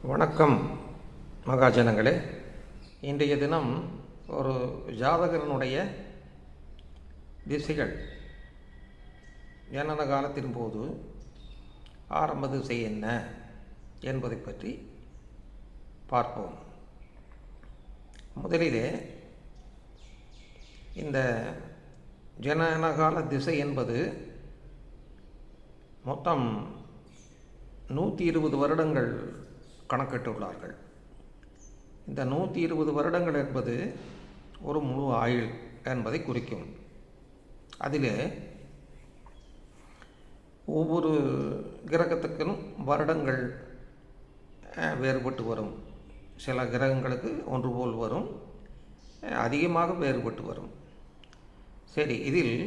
வணக்கம் மகாஜனங்களே. இன்றைய தினம் ஒரு ஜாதகரனுடைய திசைகள் ஜனன காலத்தின் போது ஆரம்ப திசை என்ன என்பதை பற்றி பார்ப்போம். முதலிலே இந்த ஜனனகால திசை என்பது மொத்தம் 120 வருடங்கள் கணக்கிட்டுள்ளார்கள். இந்த 120 வருடங்கள் என்பது ஒரு முழு ஆயுள் என்பதை குறிக்கும். அதிலே ஒவ்வொரு கிரகத்துக்கும் வருடங்கள் வேறுபட்டு வரும். சில கிரகங்களுக்கு ஒன்று போல் வரும், அதிகமாக வேறுபட்டு வரும். சரி, இதில்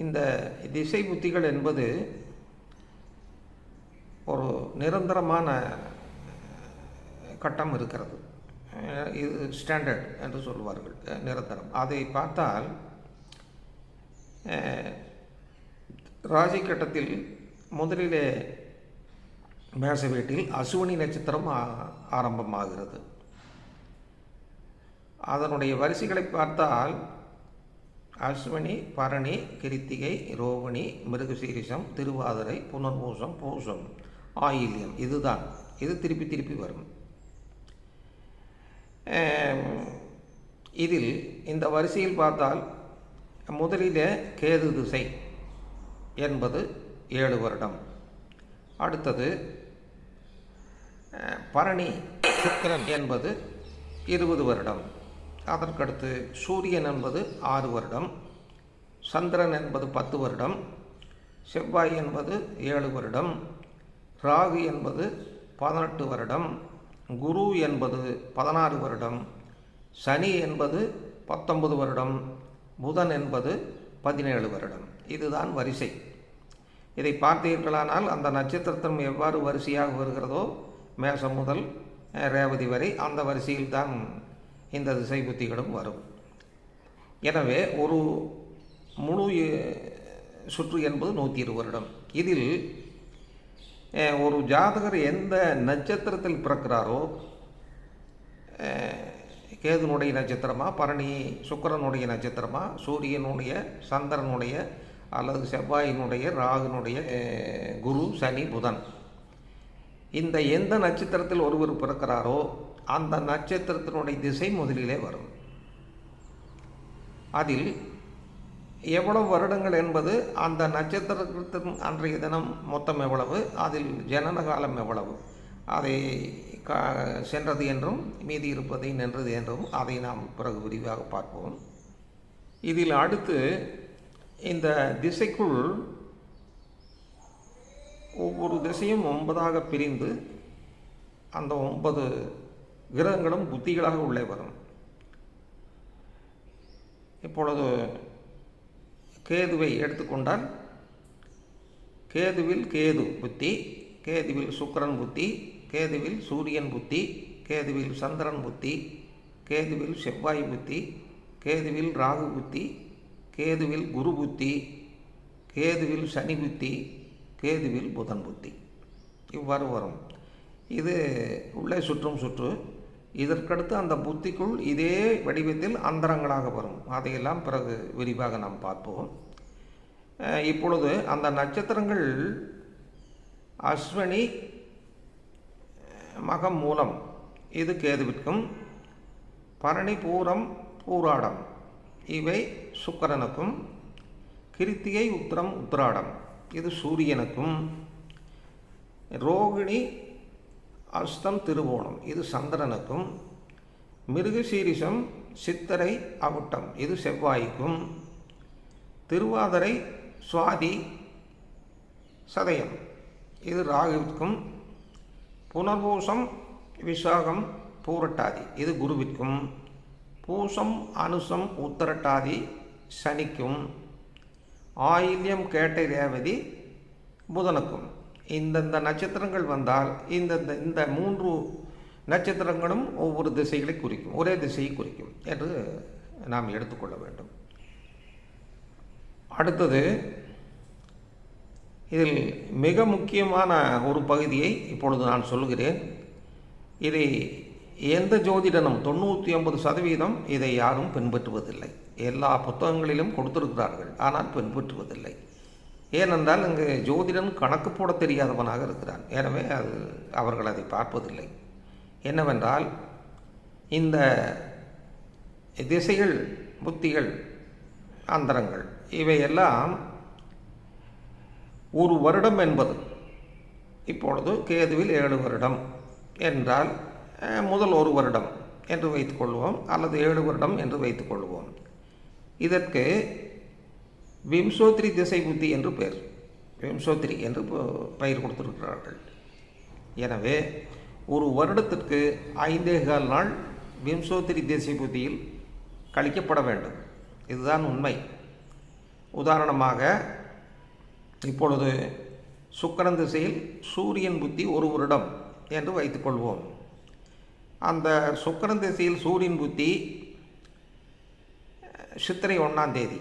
இந்த திசை புத்திகள் என்பது ஒரு நிரந்தரமான கட்டம் இருக்கிறது. இது ஸ்டாண்டர்ட் என்று சொல்வார்கள், நிரந்தரம். அதை பார்த்தால் ராசி கட்டத்தில் முதலிலே மேச வீட்டில் அசுவனி நட்சத்திரம் ஆரம்பமாகிறது. அதனுடைய வரிசைகளை பார்த்தால் அஸ்வினி, பரணி, கிருத்திகை, ரோகிணி, மிருகசீரிஷம், திருவாதிரை, புனர்பூசம், பூசம், ஆயில்யம். இதுதான். இது திருப்பி திருப்பி வரும். இதில் இந்த வரிசையில் பார்த்தால் முதலிலே கேது திசை என்பது 7 வருடம். அடுத்தது பரணி சுக்கிரன் என்பது 20 வருடம். அதற்கடுத்து சூரியன் என்பது 6 வருடம், சந்திரன் என்பது 10 வருடம், செவ்வாய் என்பது 7 வருடம், ராகு என்பது 18 வருடம், குரு என்பது 16 வருடம், சனி என்பது 19 வருடம், புதன் என்பது 17 வருடம். இதுதான் வரிசை. இதை பார்த்தீர்களானால் அந்த நட்சத்திரம் எவ்வாறு வரிசையாக வருகிறதோ மேசம் முதல் ரேவதி வரை அந்த வரிசையில்தான் இந்த திசை புத்திகளும் வரும். எனவே ஒரு முழு சுற்று என்பது 120 வருடம். இதில் ஒரு ஜாதகர் எந்த நட்சத்திரத்தில் பிறக்கிறாரோ, கேதுனுடைய நட்சத்திரமா, பரணி சுக்கிரனுடைய நட்சத்திரமா, சூரியனுடைய, சந்திரனுடைய அல்லது செவ்வாயினுடைய, ராகுனுடைய, குரு, சனி, புதன், இந்த எந்த நட்சத்திரத்தில் ஒருவர் பிறக்கிறாரோ அந்த நட்சத்திரத்தினுடைய திசை முதலிலே வரும். அதில் எவ்வளவு வருடங்கள் என்பது அந்த நட்சத்திரத்தின் அன்றைய தினம் மொத்தம் எவ்வளவு, அதில் ஜனன காலம் எவ்வளவு, அதை சென்றது என்றும் மீதி இருப்பதை நின்றது என்றும் அதை நாம் பிறகு விரிவாக பார்ப்போம். இதில் அடுத்து இந்த திசைக்குள் ஒவ்வொரு திசையும் 9ஆக பிரிந்து அந்த 9 கிரகங்களும் புத்திகளாக உள்ளே வரும். இப்பொழுது கேதுவை எடுத்துக்கொண்டால் கேதுவில் கேது புத்தி, கேதுவில் சுக்கிரன் புத்தி, கேதுவில் சூரியன் புத்தி, கேதுவில் சந்திரன் புத்தி, கேதுவில் செவ்வாய் புத்தி, கேதுவில் ராகு புத்தி, கேதுவில் குரு புத்தி, கேதுவில் சனி புத்தி, கேதுவில் புதன் புத்தி. இவ்வாறு வரும். இது உள்ளே சுற்றும் சுற்று. இதற்கடுத்து அந்த புத்திக்குள் இதே வடிவத்தில் அந்தரங்களாக வரும். அதையெல்லாம் பிறகு விரிவாக நாம் பார்ப்போம். இப்பொழுது அந்த நட்சத்திரங்கள் அஸ்வினி, மகம், மூலம் இது கேதுவிற்கும், பரணி, பூரம், பூராடம் இவை சுக்கிரனுக்கும், கிருத்திகை, உத்திரம், உத்திராடம் இது சூரியனுக்கும், ரோகிணி, அஸ்தம், திருவோணம் இது சந்திரனுக்கும், மிருகசீரிஷம், சித்திரை, அவிட்டம் இது செவ்வாய்க்கும், திருவாதிரை, சுவாதி, சதயம் இது ராகுவிற்கும், புனர்பூசம், விசாகம், பூரட்டாதி இது குருவிற்கும், பூசம், அனுசம், உத்திரட்டாதி சனிக்கும், ஆயில்யம், கேட்டை, ரேவதி புதனுக்கும். இந்தந்த நட்சத்திரங்கள் வந்தால் இந்த 3 நட்சத்திரங்களும் ஒவ்வொரு திசைகளை குறிக்கும், ஒரே திசையை குறிக்கும் என்று நாம் எடுத்துக்கொள்ள வேண்டும். அடுத்தது இதில் மிக முக்கியமான ஒரு பகுதியை இப்பொழுது நான் சொல்கிறேன். இதை எந்த ஜோதிடனும் 99% இதை யாரும் பின்பற்றுவதில்லை. எல்லா புத்தகங்களிலும் கொடுத்திருக்கிறார்கள், ஆனால் பின்பற்றுவதில்லை. ஏனென்றால் இங்கு ஜோதிடன் கணக்கு போட தெரியாதவனாக இருக்கிறான். எனவே அவர்கள் அதை பார்ப்பதில்லை. என்னவென்றால், இந்த திசைகள், புத்திகள், அந்தரங்கள் இவையெல்லாம் ஒரு வருடம் என்பது, இப்பொழுது கேதுவில் 7 வருடம் என்றால் முதல் 1 வருடம் என்று வைத்துக்கொள்வோம், அல்லது 7 வருடம் என்று வைத்துக்கொள்வோம். இதற்கு விம்சோத்ரி திசை புத்தி என்று பெயர், விம்சோத்ரி என்று பெயர் கொடுத்திருக்கிறார்கள். எனவே ஒரு வருடத்திற்கு 5.25 நாள் விம்சோத்ரி திசை புத்தியில் கழிக்கப்பட வேண்டும். இதுதான் உண்மை. உதாரணமாக, இப்பொழுது சுக்கிரன் திசையில் சூரியன் புத்தி 1 வருடம் என்று வைத்துக்கொள்வோம். அந்த சுக்கிரன் திசையில் சூரியன் புத்தி சித்திரை 1ஆம் தேதி,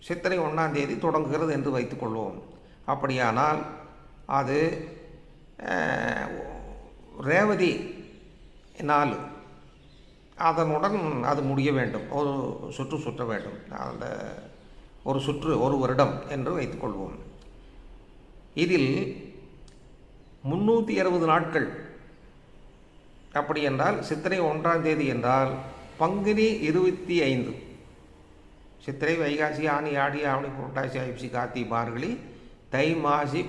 சித்திரை 1ஆம் தேதி தொடங்குகிறது என்று வைத்துக்கொள்வோம். அப்படியானால் அது ரேவதி 4 அதனுடன் அது முடிய வேண்டும். ஒரு சுற்று சுற்ற வேண்டும். அந்த ஒரு சுற்று 1 வருடம் என்று வைத்துக்கொள்வோம். இதில் 360 நாட்கள். அப்படி என்றால் சித்திரை 1ஆம் தேதி என்றால் பங்குனி 25, சித்திரை, வைகாசி, ஆனி, ஆடி, ஆவணி, புரட்டாசி, ஐப்பசி, கார்த்தி, மார்கழி, தை, மாசி,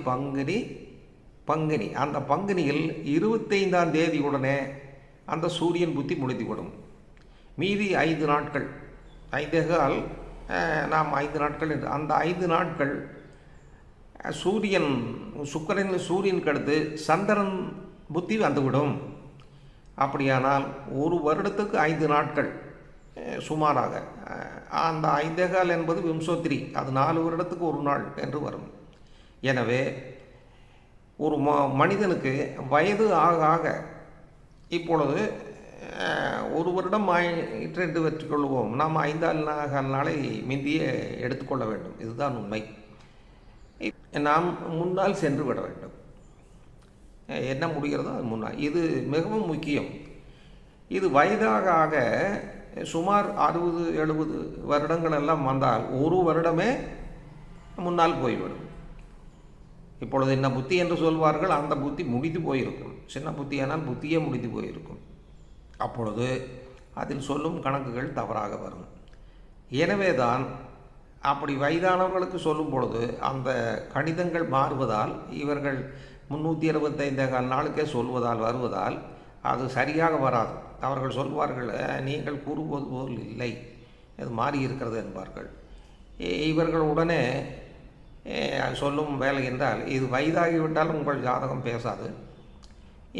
பங்குனி. அந்த பங்குனியில் 25ஆம் தேதியுடனே அந்த சூரியன் புத்தி முடிந்துவிடும். மீதி 5 நாட்கள், 5.25 நாம் 5 நாட்கள் என்று, அந்த 5 நாட்கள் சுக்கிரனில் சூரியனுக்கு அடுத்து சந்திரன் புத்தி வந்துவிடும். அப்படியானால் ஒரு வருடத்துக்கு 5 நாட்கள் சுமாராக. அந்த 5.25 என்பது விம்சோத்ரி, அது 4 வருடத்துக்கு 1 நாள் என்று வரும். எனவே ஒரு மனிதனுக்கு வயது ஆக ஆக, இப்பொழுது 1 வருடம் ஆயிற்று என்று வெற்றிக்கொள்வோம், நாம் 5.25 நாளை முந்தியே எடுத்துக்கொள்ள வேண்டும். இதுதான் உண்மை. நாம் முன்னால் சென்று விட வேண்டும். என்ன முடிகிறதோ அது முன்னால். இது மிகவும் முக்கியம். இது வயதாக ஆக சுமார் 60-70 வருடங்கள் எல்லாம் வந்தால் 1 வருடமே முன்னால் போய்விடும். இப்பொழுது என்ன புத்தி என்று சொல்வார்கள், அந்த புத்தி முடித்து போயிருக்கும். சின்ன புத்தியானால் புத்தியே முடித்து போயிருக்கும். அப்பொழுது அதில் சொல்லும் கணக்குகள் தவறாக வரும். எனவே தான் அப்படி வயதானவர்களுக்கு சொல்லும் பொழுது அந்த கணிதங்கள் மாறுவதால், இவர்கள் 365 நாளுக்கே வருவதால் அது சரியாக வராது. அவர்கள் சொல்வார்கள், நீங்கள் கூறுவது போல் இல்லை, அது மாறி இருக்கிறது என்பார்கள். இவர்கள் உடனே சொல்லும் வேலை என்றால், இது வயதாகிவிட்டால் உங்கள் ஜாதகம் பேசாது,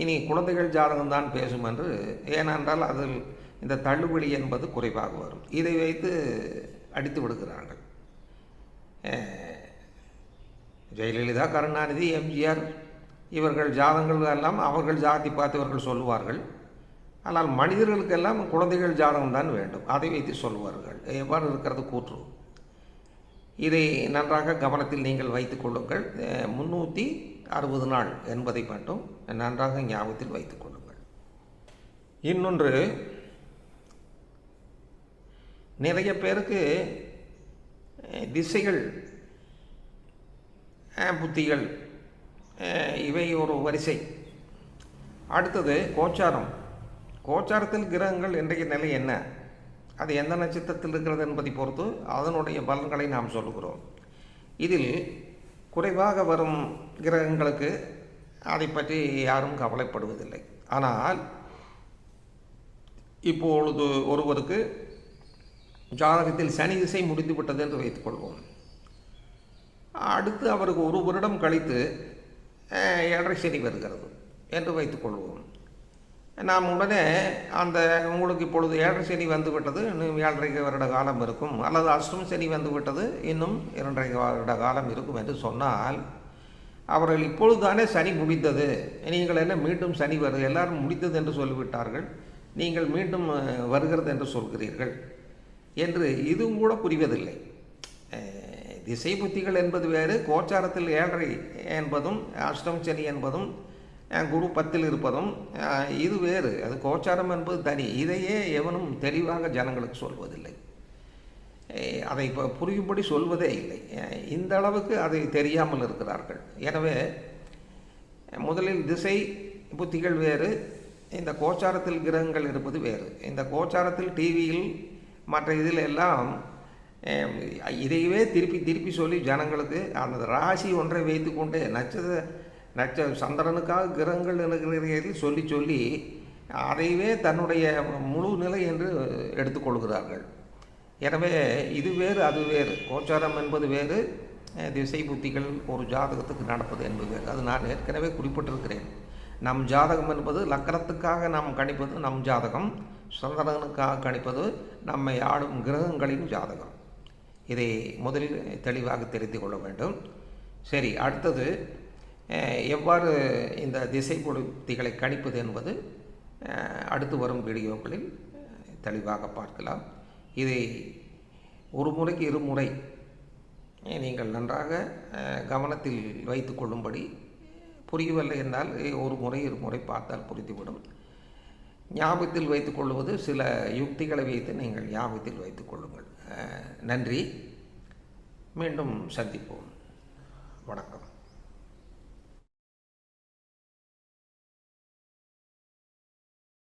இனி குழந்தைகள் ஜாதகம்தான் பேசும் என்று. ஏனென்றால் அதில் இந்த தள்ளுபடி என்பது குறைவாக வரும். இதை வைத்து அடித்து விடுகிறார்கள். ஜெயலலிதா, கருணாநிதி, எம்ஜிஆர் இவர்கள் ஜாதகங்கள் எல்லாம் அவர்கள் ஜாதி பார்த்து இவர்கள் சொல்லுவார்கள். ஆனால் மனிதர்களுக்கெல்லாம் குழந்தைகள் ஜாதகம்தான் வேண்டும், அதை வைத்து சொல்லுவார்கள். எவ்வாறு இருக்கிறது கூற்று. இதை நன்றாக கவனத்தில் நீங்கள் வைத்துக் கொள்ளுங்கள். 360 நாள் என்பதை மட்டும் நன்றாக ஞாபகத்தில் வைத்துக் கொள்ளுங்கள். இன்னொன்று, நிறைய பேருக்கு திசைகள், புத்திகள் இவை ஒரு வரிசை. அடுத்தது கோச்சாரம். கோச்சாரத்தில் கிரகங்கள் இன்றைய நிலை என்ன, அது எந்த நட்சத்திரத்தில் இருக்கிறது என்பதை பொறுத்து அதனுடைய பலன்களை நாம் சொல்லுகிறோம். இதில் குறைவாக வரும் கிரகங்களுக்கு அதை பற்றி யாரும் கவலைப்படுவதில்லை. ஆனால் இப்பொழுது ஒருவருக்கு ஜாதகத்தில் சனி திசை முடிந்துவிட்டது என்று வைத்துக்கொள்வோம். அடுத்து அவருக்கு 1 வருடம் கழித்து 7.5 சனி வருகிறது என்று வைத்துக்கொள்வோம். நாம் உடனே அந்த உங்களுக்கு இப்பொழுது 7.5 சனி வந்துவிட்டது, இன்னும் 7.5 வருட காலம் இருக்கும், அல்லது அஷ்டம சனி வந்துவிட்டது, இன்னும் 2.5 வருட காலம் இருக்கும் என்று சொன்னால், அவர்கள் இப்பொழுது தானே சனி முடிந்தது, நீங்கள் என்ன மீண்டும் சனி வருது, எல்லாரும் முடித்தது என்று சொல்லிவிட்டார்கள், நீங்கள் மீண்டும் வருகிறது என்று சொல்கிறீர்கள் என்று இதுவும் கூட புரிவதில்லை. திசை புத்திகள் என்பது வேறு, கோச்சாரத்தில் 7.5 என்பதும் அஷ்டம சனி என்பதும் குரு 10ல் இருப்பதும் இது வேறு. அது கோச்சாரம் என்பது தனி. இதையே எவனும் தெளிவாக ஜனங்களுக்கு சொல்வதில்லை. அதை இப்போ புரியும்படி சொல்வதே இல்லை. இந்த அளவுக்கு அதை தெரியாமல் இருக்கிறார்கள். எனவே முதலில் திசை புத்திகள் வேறு, இந்த கோச்சாரத்தில் கிரகங்கள் இருப்பது வேறு. இந்த கோச்சாரத்தில் டிவியில் மற்ற இதில் எல்லாம் இதையவே திருப்பி திருப்பி சொல்லி ஜனங்களுக்கு அந்த ராசி ஒன்றை வைத்து கொண்டே சந்திரனுக்காக கிரகங்கள் இருக்கிறீர்கள் சொல்லி சொல்லி அதையவே தன்னுடைய முழு நிலை என்று எடுத்துக்கொள்கிறார்கள். எனவே இது வேறு அது வேறு. கோச்சாரம் என்பது வேறு, திசை புத்திகள் ஒரு ஜாதகத்துக்கு நடப்பது என்பது வேறு. அது நான் ஏற்கனவே குறிப்பிட்டிருக்கிறேன். நம் ஜாதகம் என்பது லக்கணத்துக்காக நாம் கணிப்பது நம் ஜாதகம், சந்திரனுக்காக கணிப்பது நம்மை ஆடும் கிரகங்களின் ஜாதகம். இதை முதலில் தெளிவாக தெரிந்து கொள்ள வேண்டும். சரி, அடுத்தது எவ்வாறு இந்த திசை புத்திகளை கணிப்பது என்பது அடுத்து வரும் வீடியோக்களில் தெளிவாக பார்க்கலாம். இதை ஒரு முறைக்கு இருமுறை நீங்கள் நன்றாக கவனத்தில் வைத்து கொள்ளும்படி, புரியவில்லை என்றால் ஒரு முறை இருமுறை பார்த்தால் புரிந்துவிடும். ஞாபகத்தில் வைத்துக் கொள்வது சில யுக்திகளை வைத்து நீங்கள் ஞாபகத்தில் வைத்துக் கொள்ளுங்கள். நன்றி. மீண்டும் சந்திப்போம். வணக்கம்.